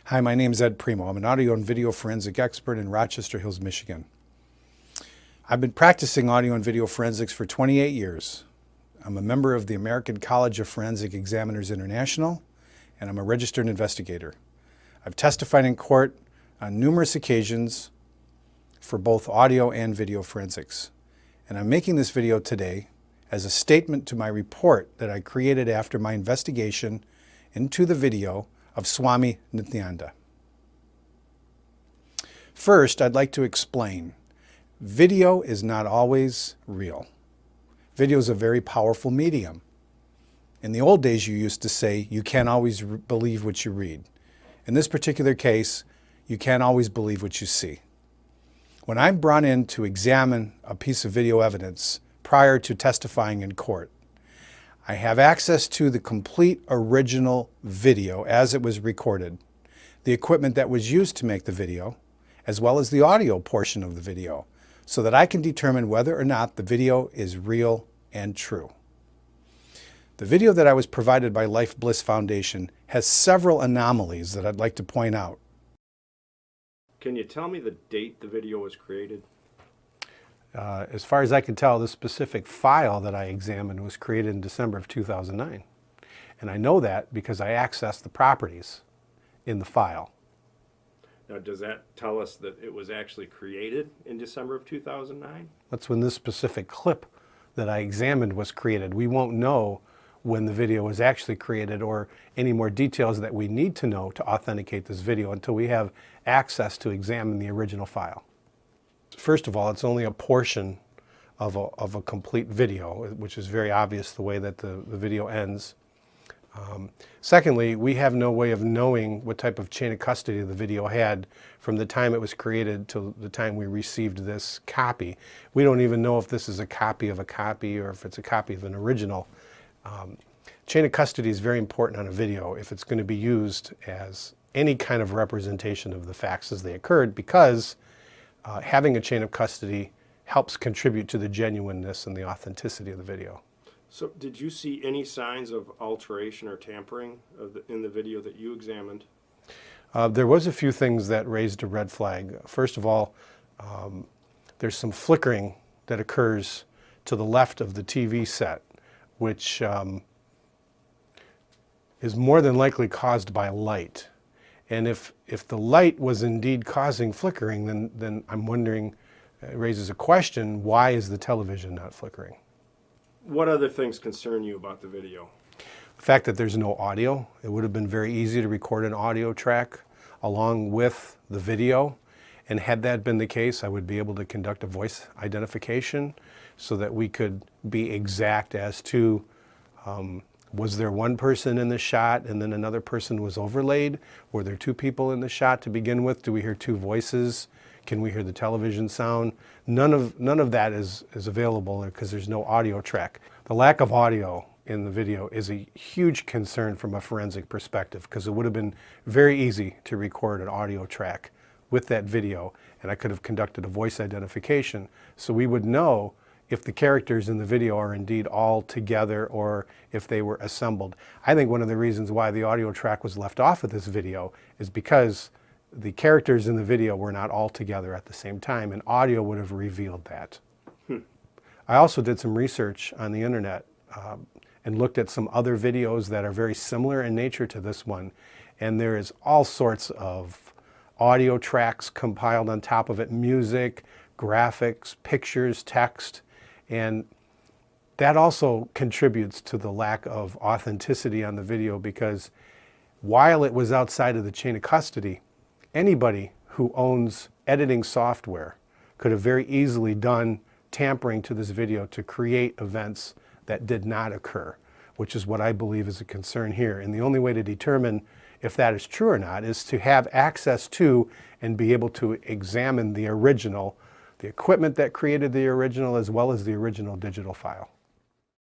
Hi, my name is Ed Primo. I'm an audio and video forensic expert in Rochester Hills, Michigan. I've been practicing audio and video forensics for 28 years. I'm a member of the American College of Forensic Examiners International, and I'm a registered investigator. I've testified in court on numerous occasions for both audio and video forensics. And I'm making this video today as a statement to my report that I created after my investigation into the video of Swami Nityananda. First, I'd like to explain, video is not always real. Video is a very powerful medium. In the old days, you used to say, you can't always believe what you read. In this particular case, you can't always believe what you see. When I'm brought in to examine a piece of video evidence prior to testifying in court, I have access to the complete original video as it was recorded, the equipment that was used to make the video, as well as the audio portion of the video, so that I can determine whether or not the video is real and true. The video that I was provided by Life Bliss Foundation has several anomalies that I'd like to point out. Can you tell me the date the video was created? As far as I can tell, the specific file that I examined was created in December of 2009. And I know that because I accessed the properties in the file. Now, does that tell us that it was actually created in December of 2009? That's when this specific clip that I examined was created. We won't know when the video was actually created or any more details that we need to know to authenticate this video until we have access to examine the original file. First of all, it's only a portion of a complete video, which is very obvious the way that the video ends. Secondly, we have no way of knowing what type of chain of custody the video had from the time it was created to the time we received this copy. We don't even know if this is a copy of a copy or if it's a copy of an original. Chain of custody is very important on a video if it's going to be used as any kind of representation of the facts as they occurred, because having a chain of custody helps contribute to the genuineness and the authenticity of the video. So did you see any signs of alteration or tampering in the video that you examined? There was a few things that raised a red flag. First of all, there's some flickering that occurs to the left of the TV set, which is more than likely caused by light. And if the light was indeed causing flickering, then I'm wondering, it raises a question, why is the television not flickering? What other things concern you about the video? The fact that there's no audio. It would have been very easy to record an audio track along with the video. And had that been the case, I would be able to conduct a voice identification so that we could be exact as to was there one person in the shot and then another person was overlaid? Were there two people in the shot to begin with? Do we hear two voices? Can we hear the television sound? None of that is available because there's no audio track. The lack of audio in the video is a huge concern from a forensic perspective, because it would have been very easy to record an audio track with that video, and I could have conducted a voice identification so we would know if the characters in the video are indeed all together or if they were assembled. I think one of the reasons why the audio track was left off of this video is because the characters in the video were not all together at the same time, and audio would have revealed that. I also did some research on the internet and looked at some other videos that are very similar in nature to this one, and there is all sorts of audio tracks compiled on top of it, music, graphics, pictures, text, and that also contributes to the lack of authenticity on the video, because while it was outside of the chain of custody, anybody who owns editing software could have very easily done tampering to this video to create events that did not occur, which is what I believe is a concern here. And the only way to determine if that is true or not is to have access to and be able to examine the original, the equipment that created the original, as well as the original digital file.